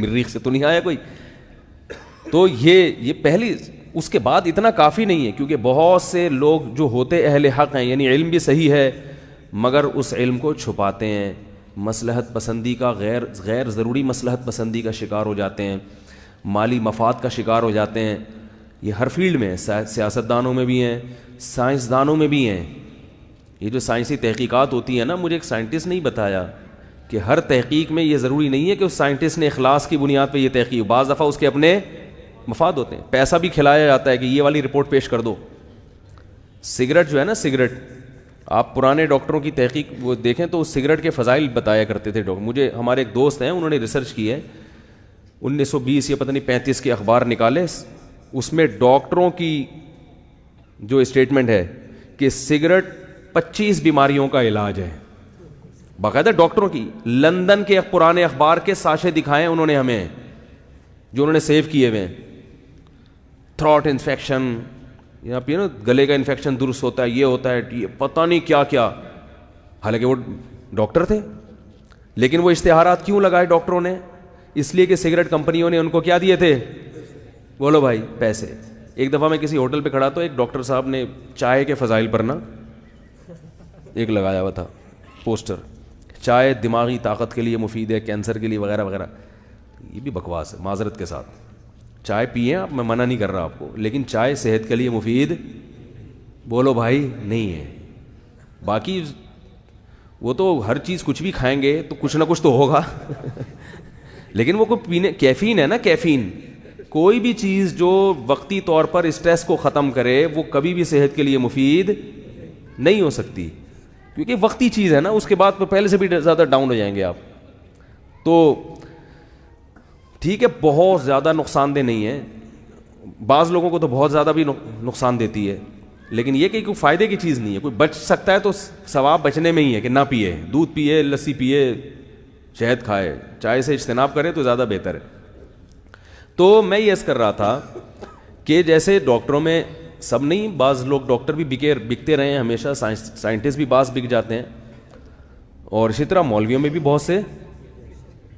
مریخ سے تو نہیں آیا کوئی. تو یہ پہلی. اس کے بعد اتنا کافی نہیں ہے, کیونکہ بہت سے لوگ جو ہوتے اہل حق ہیں, یعنی علم بھی صحیح ہے مگر اس علم کو چھپاتے ہیں, مصلحت پسندی کا غیر ضروری مصلحت پسندی کا شکار ہو جاتے ہیں, مالی مفاد کا شکار ہو جاتے ہیں. یہ ہر فیلڈ میں, سیاستدانوں میں بھی ہیں, سائنسدانوں میں بھی ہیں. یہ جو سائنسی تحقیقات ہوتی ہیں نا, مجھے ایک سائنٹسٹ نے بتایا کہ ہر تحقیق میں یہ ضروری نہیں ہے کہ اس سائنٹسٹ نے اخلاص کی بنیاد پہ یہ تحقیق, بعض دفعہ اس کے اپنے مفاد ہوتے ہیں, پیسہ بھی کھلایا جاتا ہے کہ یہ والی رپورٹ پیش کر دو. سگریٹ جو ہے نا, سگریٹ, آپ پرانے ڈاکٹروں کی تحقیق وہ دیکھیں تو اس سگریٹ کے فضائل بتایا کرتے تھے ڈاکٹر. مجھے ہمارے ایک دوست ہیں, انہوں نے ریسرچ کی ہے, 1920 یا پتہ نہیں 35 کے اخبار نکالے, اس میں ڈاکٹروں کی جو اسٹیٹمنٹ ہے کہ سگریٹ 25 بیماریوں کا علاج ہے, باقاعدہ ڈاکٹروں کی. لندن کے پرانے اخبار کے ساشے دکھائے انہوں نے ہمیں, جو انہوں نے سیو کیے ہوئے ہیں. تھروٹ انفیکشن, یہاں پہ نا گلے کا انفیکشن درست ہوتا ہے, یہ ہوتا ہے, یہ پتہ نہیں کیا کیا. حالانکہ وہ ڈاکٹر تھے, لیکن وہ اشتہارات کیوں لگائے ڈاکٹروں نے؟ اس لیے کہ سگریٹ کمپنیوں نے ان کو کیا دیے تھے, بولو بھائی, پیسے. ایک دفعہ میں کسی ہوٹل پہ کھڑا تو ایک ڈاکٹر صاحب نے چائے کے فضائل پر نا ایک لگایا ہوا تھا پوسٹر, چائے دماغی طاقت کے لیے مفید ہے, کینسر کے لیے وغیرہ وغیرہ. یہ بھی بکواس ہے معذرت کے ساتھ. چائے پئیں آپ, میں منع نہیں کر رہا آپ کو, لیکن چائے صحت کے لیے مفید, بولو بھائی, نہیں ہے. باقی وہ تو ہر چیز کچھ بھی کھائیں گے تو کچھ نہ کچھ تو ہوگا لیکن وہ کوئی پینے, کیفین ہے نا, کیفین, کوئی بھی چیز جو وقتی طور پر اسٹریس کو ختم کرے وہ کبھی بھی صحت کے لیے مفید نہیں ہو سکتی, کیونکہ وقتی چیز ہے نا, اس کے بعد پہلے سے بھی زیادہ ڈاؤن ہو جائیں گے آپ. تو ٹھیک ہے, بہت زیادہ نقصان دہ نہیں ہے, بعض لوگوں کو تو بہت زیادہ بھی نقصان دیتی ہے, لیکن یہ کہ کوئی فائدے کی چیز نہیں ہے. کوئی بچ سکتا ہے تو ثواب بچنے میں ہی ہے کہ نہ پیے, دودھ پیے, لسی پیے, شہد کھائے, چائے سے اجتناب کرے تو زیادہ بہتر ہے. تو میں یہ عرض کر رہا تھا کہ جیسے ڈاکٹروں میں سب نہیں, بعض لوگ ڈاکٹر بھی بکتے رہے ہیں ہمیشہ, سائنٹسٹ بھی بعض بک جاتے ہیں, اور اسی طرح مولویوں میں بھی بہت سے,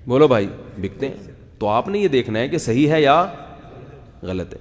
بولو بھائی, بکتے ہیں. تو آپ نے یہ دیکھنا ہے کہ صحیح ہے یا غلط ہے.